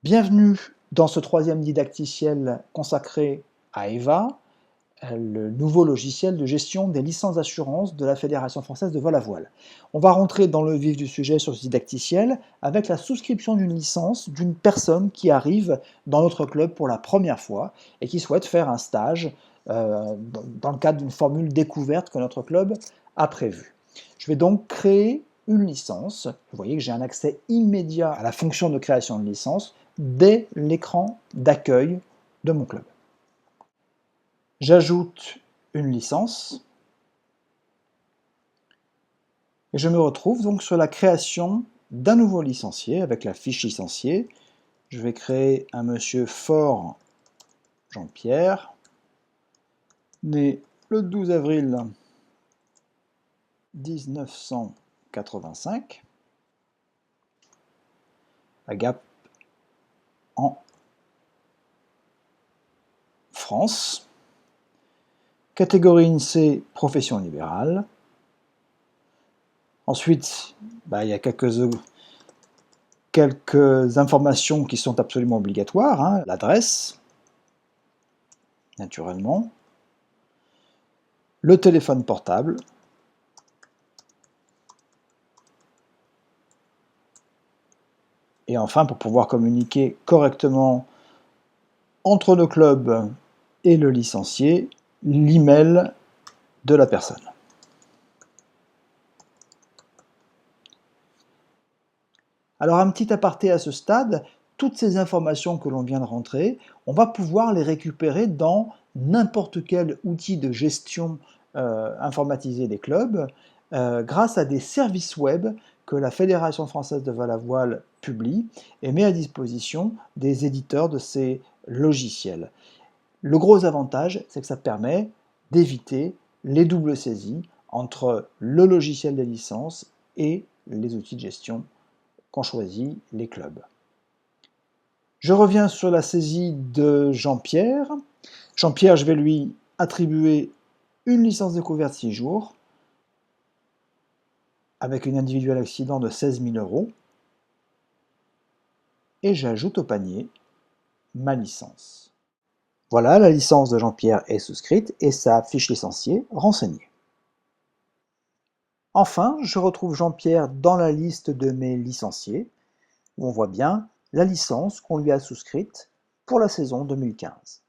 Bienvenue dans ce troisième didacticiel consacré à EVA, le nouveau logiciel de gestion des licences d'assurance de la Fédération française de vol à voile. On va rentrer dans le vif du sujet sur ce didacticiel avec la souscription d'une licence d'une personne qui arrive dans notre club pour la première fois et qui souhaite faire un stage dans le cadre d'une formule découverte que notre club a prévue. Je vais donc créer une licence. Vous voyez que j'ai un accès immédiat à la fonction de création de licence dès l'écran d'accueil de mon club. J'ajoute une licence et je me retrouve donc sur la création d'un nouveau licencié avec la fiche licencié. Je vais créer un monsieur Faure Jean-Pierre, né le 12 avril 1985, à Gap en France. Catégorie INSEE, profession libérale. Ensuite, il y a quelques informations qui sont absolument obligatoires. L'adresse, naturellement. Le téléphone portable. Et enfin, pour pouvoir communiquer correctement entre le club et le licencié, l'email de la personne. Alors un petit aparté à ce stade, toutes ces informations que l'on vient de rentrer, on va pouvoir les récupérer dans n'importe quel outil de gestion informatisé des clubs grâce à des services web que la Fédération française de vol à voile publie et met à disposition des éditeurs de ces logiciels. Le gros avantage, c'est que ça permet d'éviter les doubles saisies entre le logiciel des licences et les outils de gestion qu'ont choisi les clubs. Je reviens sur la saisie de Jean-Pierre. Jean-Pierre, je vais lui attribuer une licence découverte 6 jours avec une individuelle accident de 16 000 € et j'ajoute au panier ma licence. Voilà, la licence de Jean-Pierre est souscrite et sa fiche licenciée renseignée. Enfin, je retrouve Jean-Pierre dans la liste de mes licenciés, où on voit bien la licence qu'on lui a souscrite pour la saison 2015.